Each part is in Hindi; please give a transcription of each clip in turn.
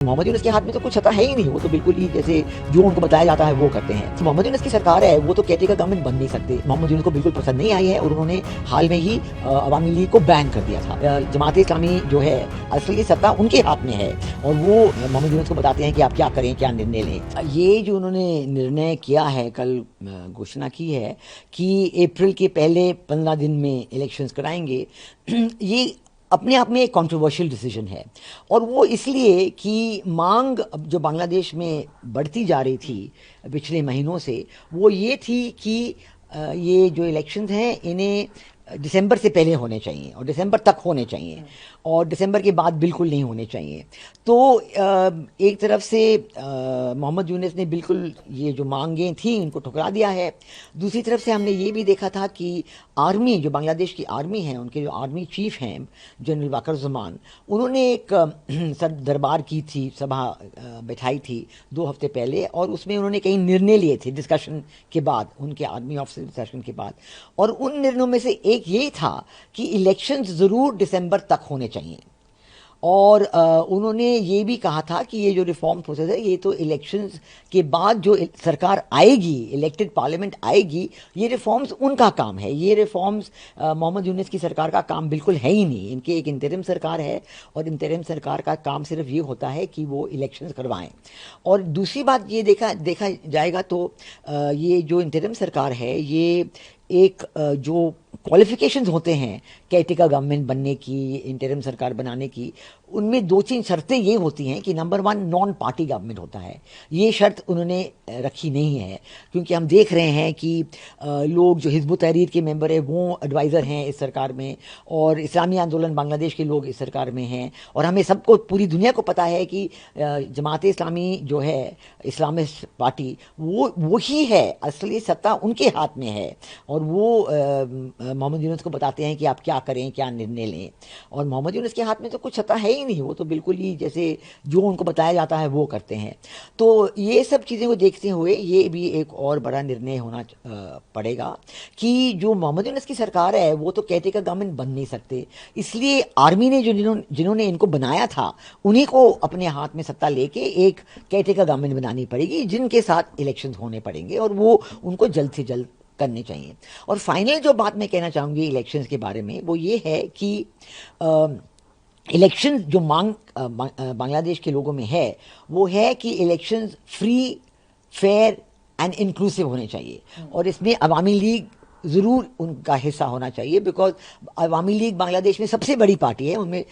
मोहम्मद यूनुस के हाथ में तो कुछ सत्ता है ही नहीं। वो तो बिल्कुल ही जैसे जो उनको बताया जाता है वो करते हैं। मोहम्मद यूनुस की सरकार है, वो तो कहते का गवर्नमेंट बन नहीं सकते। मोहम्मद यूनुस को बिल्कुल पसंद नहीं आई है और उन्होंने हाल में ही अवामी लीग को बैन कर दिया था। जमात इस्लामी जो है असली सत्ता उनके हाथ में है और वो मोहम्मद यूनुस को बताते हैं कि आप क्या करें, क्या निर्णय लें। ये जो उन्होंने निर्णय किया है, कल घोषणा की है कि अप्रैल के पहले 15 दिन में इलेक्शंस कराएंगे, ये अपने आप में एक कंट्रोवर्शियल डिसीजन है। और वो इसलिए कि मांग अब जो बांग्लादेश में बढ़ती जा रही थी पिछले महीनों से, वो ये थी कि ये जो इलेक्शंस हैं इन्हें दिसंबर से पहले होने चाहिए और दिसंबर तक होने चाहिए और दिसंबर के बाद बिल्कुल नहीं होने चाहिए। तो एक तरफ से मोहम्मद यूनुस ने बिल्कुल ये जो मांगें थी इनको ठुकरा दिया है। दूसरी तरफ से हमने ये भी देखा था कि आर्मी, जो बांग्लादेश की आर्मी है, उनके जो आर्मी चीफ हैं जनरल वाकरुज़्ज़मान, उन्होंने एक सर दरबार की थी, सभा बैठाई थी 2 हफ्ते पहले और उसमें उन्होंने कई निर्णय लिए थे डिस्कशन के बाद, उनके आर्मी ऑफिसर डिस्कशन के बाद। और उन निर्णयों में से एक ये था कि इलेक्शंस ज़रूर दिसंबर तक होने चाहिए। और उन्होंने ये भी कहा था कि ये जो रिफॉर्म प्रोसेस है ये तो इलेक्शंस के बाद जो सरकार आएगी, इलेक्टेड पार्लियामेंट आएगी, ये रिफॉर्म्स उनका काम है। ये रिफॉर्म्स मोहम्मद यूनुस की सरकार का काम बिल्कुल है ही नहीं। इनकी एक इंतरिम सरकार है और इंतरिम सरकार का काम सिर्फ ये होता है कि वो इलेक्शंस करवाएं। और दूसरी बात ये देखा जाएगा तो ये जो इंतरिम सरकार है ये एक जो क्वालिफिकेशंस होते हैं कैटेगरी गवर्नमेंट बनने की, इंटरिम सरकार बनाने की, उनमें 2-3 शर्तें ये होती हैं कि नंबर 1 नॉन पार्टी गवर्नमेंट होता है। ये शर्त उन्होंने रखी नहीं है क्योंकि हम देख रहे हैं कि लोग जो हिज़्ब उत-तहरीर के मेंबर हैं वो एडवाइज़र हैं इस सरकार में और इस्लामी आंदोलन बांग्लादेश के लोग इस सरकार में हैं। और हमें सबको, पूरी दुनिया को पता है कि जमात इस्लामी जो है, इस्लामिस्ट पार्टी, वो ही है, असली सत्ता उनके हाथ में है और वो मोहम्मद यूनुस को बताते हैं कि आप क्या करें, क्या निर्णय लें। और मोहम्मद यूनुस के हाथ में तो कुछ सत्ता है ही नहीं। वो तो बिल्कुल ही जैसे जो उनको बताया जाता है वो करते हैं। तो ये सब चीज़ें को देखते हुए ये भी एक और बड़ा निर्णय होना पड़ेगा कि जो मोहम्मद यूनुस की सरकार है वो तो कहते का गवर्नमेंट बन नहीं सकते। इसलिए आर्मी ने जिन्होंने इनको बनाया था उन्हीं को अपने हाथ में सत्ता लेके एक कहते का गवर्नमेंट बनानी पड़ेगी जिनके साथ इलेक्शन होने पड़ेंगे और वो उनको जल्द से जल्द करने चाहिए। और फाइनल जो बात मैं कहना चाहूँगी इलेक्शंस के बारे में वो ये है कि इलेक्शन जो मांग बांग्लादेश के लोगों में है वो है कि elections free, fair and inclusive होने चाहिए और इसमें अवामी लीग ज़रूर उनका हिस्सा होना चाहिए बिकॉज अवामी लीग बांग्लादेश में सबसे बड़ी पार्टी है। उनमें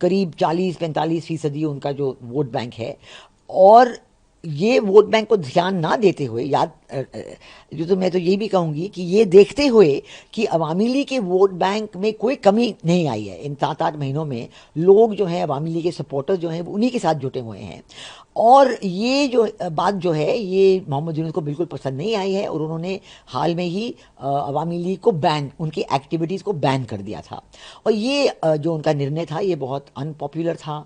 करीब 40-45% उनका जो वोट बैंक है। और ये वोट बैंक को ध्यान ना देते हुए, जो तो मैं तो ये भी कहूँगी कि ये देखते हुए कि अवामी लीग के वोट बैंक में कोई कमी नहीं आई है इन 7-8 महीनों में, लोग जो हैं अवामी लीग के सपोर्टर्स जो हैं उन्हीं के साथ जुटे हुए हैं। और ये जो बात जो है ये मोहम्मद यूनुस को बिल्कुल पसंद नहीं आई है और उन्होंने हाल में ही अवामी लीग को बैन, उनकी एक्टिविटीज़ को बैन कर दिया था। और ये जो उनका निर्णय था ये बहुत अनपॉपुलर था।